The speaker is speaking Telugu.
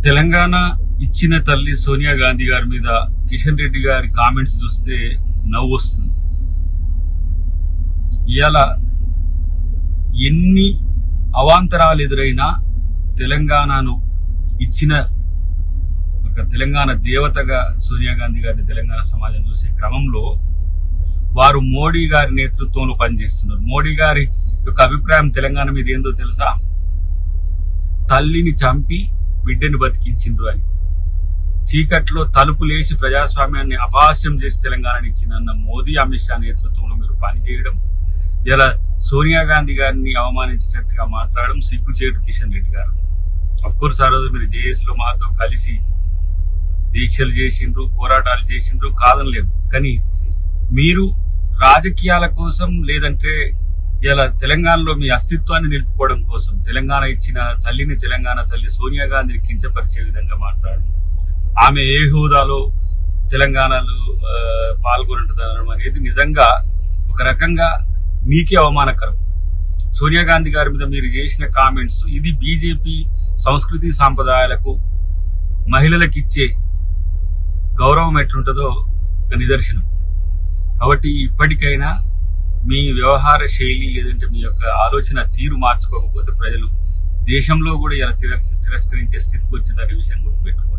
తెలంగాణ ఇచ్చిన తల్లి సోనియా గాంధీ గారి మీద కిషన్ రెడ్డి గారి కామెంట్స్ చూస్తే నవ్వు వస్తుంది. ఇవాళ ఎన్ని అవాంతరాలు ఎదురైనా తెలంగాణను ఇచ్చిన ఒక తెలంగాణ దేవతగా సోనియా గాంధీ గారిని తెలంగాణ సమాజం చూసే క్రమంలో వారు మోడీ గారి నేతృత్వంలో పనిచేస్తున్నారు. మోడీ గారి యొక్క అభిప్రాయం తెలంగాణ మీద ఏందో తెలుసా? తల్లిని చంపి బిడ్డని బతికించిండ్రు అని. చీకట్లో తలుపులేసి ప్రజాస్వామ్యాన్ని అపహాస్యం చేసి తెలంగాణని ఇచ్చిన మోదీ, అమిత్ షా నేతృత్వంలో మీరు పనిచేయడం, ఇలా సోనియా గాంధీ గారిని అవమానించినట్టుగా మాట్లాడడం సిగ్గుచేటు కిషన్ రెడ్డి గారు. అఫ్కోర్స్ ఆ రోజు మీరు జేఏసీలో మాతో కలిసి దీక్షలు చేసిండ్రు, పోరాటాలు చేసిండ్రు, కాదనలేదు. కానీ మీరు రాజకీయాల కోసం, లేదంటే ఇలా తెలంగాణలో మీ అస్తిత్వాన్ని నిలుపుకోవడం కోసం తెలంగాణ ఇచ్చిన తల్లిని, తెలంగాణ తల్లి సోనియా గాంధీని కించపరిచే విధంగా మాట్లాడడం, ఆమె ఏ హోదాలో తెలంగాణలో పాల్గొంటుందనడం అనేది నిజంగా ఒక రకంగా మీకే అవమానకరం. సోనియా గాంధీ గారి మీద మీరు చేసిన కామెంట్స్, ఇది బీజేపీ సంస్కృతి సాంప్రదాయాలకు, మహిళలకు ఇచ్చే గౌరవం ఎట్లుంటుందో ఒక నిదర్శనం. కాబట్టి ఇప్పటికైనా మీ వ్యవహార శైలి, లేదంటే మీ యొక్క ఆలోచన తీరు మార్చుకోకపోతే ప్రజలు దేశంలో కూడా ఇలా తిరస్కరించే స్థితికి వచ్చిందనే విషయం గుర్తుపెట్టుకోండి.